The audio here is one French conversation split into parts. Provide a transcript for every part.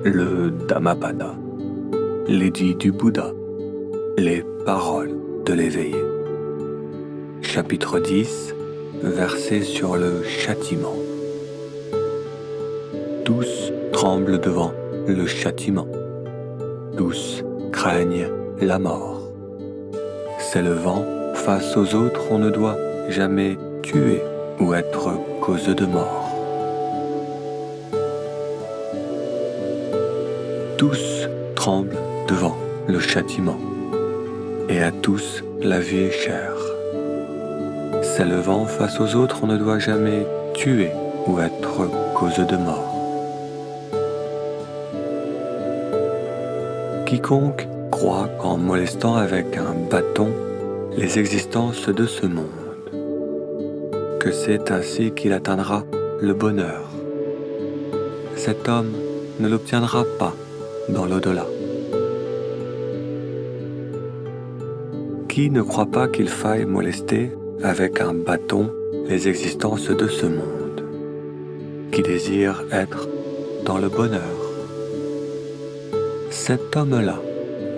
le Dhammapada, l'édit du Bouddha, les paroles de l'éveillé. Chapitre 10, verset sur le châtiment. Tous tremblent devant le châtiment. Tous craignent la mort. S'élevant face aux autres, on ne doit jamais tuer ou être cause de mort. Tous tremblent devant le châtiment, et à tous la vie est chère. S'élevant face aux autres, on ne doit jamais tuer ou être cause de mort. Quiconque croit qu'en molestant avec un bâton les existences de ce monde, que c'est ainsi qu'il atteindra le bonheur, cet homme ne l'obtiendra pas dans l'au-delà. Qui ne croit pas qu'il faille molester avec un bâton les existences de ce monde, qui désire être dans le bonheur, cet homme-là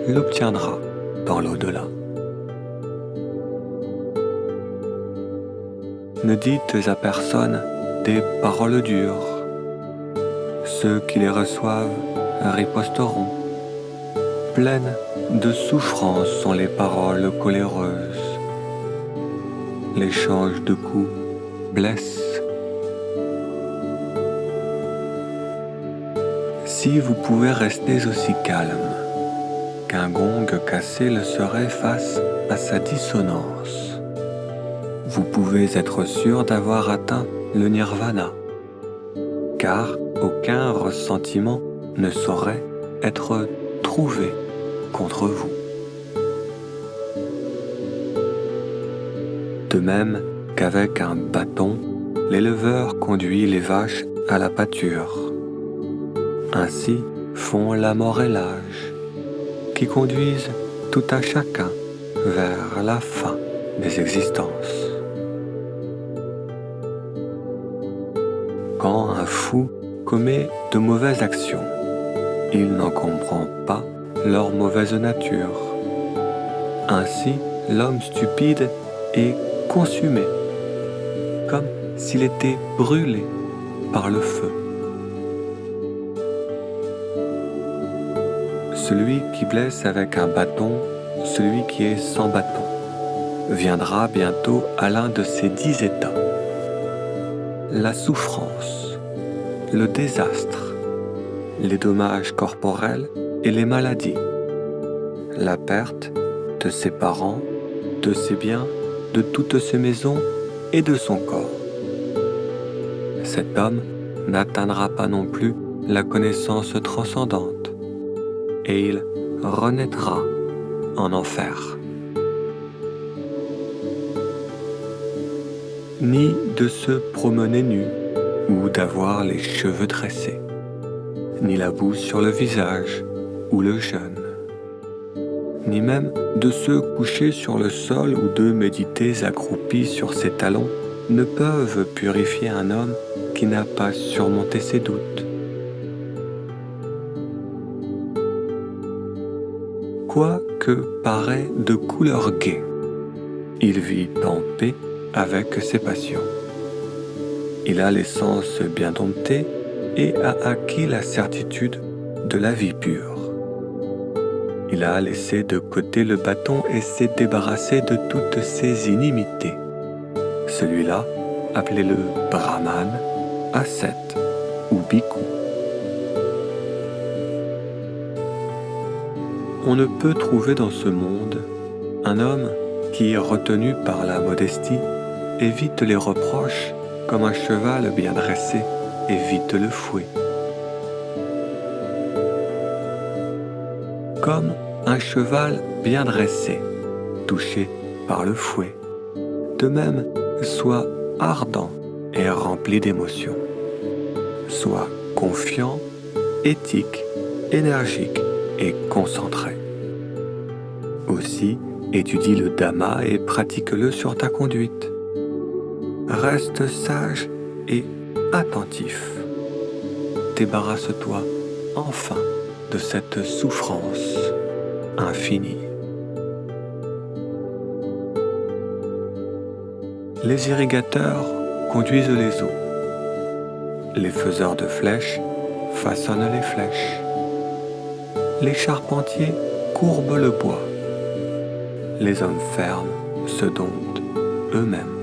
l'obtiendra dans l'au-delà. Ne dites à personne des paroles dures. Ceux qui les reçoivent riposteront. Pleines de souffrance sont les paroles coléreuses. L'échange de coups blesse. Si vous pouvez rester aussi calme qu'un gong cassé le serait face à sa dissonance, vous pouvez être sûr d'avoir atteint le nirvana, car aucun ressentiment ne saurait être trouvé contre vous. De même qu'avec un bâton, l'éleveur conduit les vaches à la pâture. Ainsi font la mort et l'âge, qui conduisent tout un chacun vers la fin des existences. Quand un fou commet de mauvaises actions, il n'en comprend pas leur mauvaise nature. Ainsi, l'homme stupide est consumé, comme s'il était brûlé par le feu. Celui qui blesse avec un bâton, celui qui est sans bâton, viendra bientôt à l'un de ces 10 états. La souffrance, le désastre, les dommages corporels et les maladies, la perte de ses parents, de ses biens, de toutes ses maisons et de son corps. Cet homme n'atteindra pas non plus la connaissance transcendante, et il renaîtra en enfer. Ni de se promener nu ou d'avoir les cheveux dressés, ni la boue sur le visage ou le jeûne, ni même de se coucher sur le sol ou de méditer accroupi sur ses talons ne peuvent purifier un homme qui n'a pas surmonté ses doutes. Quoique paraît de couleur gaie, il vit en paix avec ses passions. Il a les sens bien domptés et a acquis la certitude de la vie pure. Il a laissé de côté le bâton et s'est débarrassé de toutes ses inimités. Celui-là, appelez-le Brahman, ascète ou bhikkhu. On ne peut trouver dans ce monde un homme qui, retenu par la modestie, évite les reproches comme un cheval bien dressé évite le fouet. Comme un cheval bien dressé, touché par le fouet, de même sois ardent et rempli d'émotions. Sois confiant, éthique, énergique et concentré. Aussi, étudie le Dhamma et pratique-le sur ta conduite. Reste sage et attentif. Débarrasse-toi enfin de cette souffrance infinie. Les irrigateurs conduisent les eaux. Les faiseurs de flèches façonnent les flèches. Les charpentiers courbent le bois. Les hommes fermes se domptent eux-mêmes.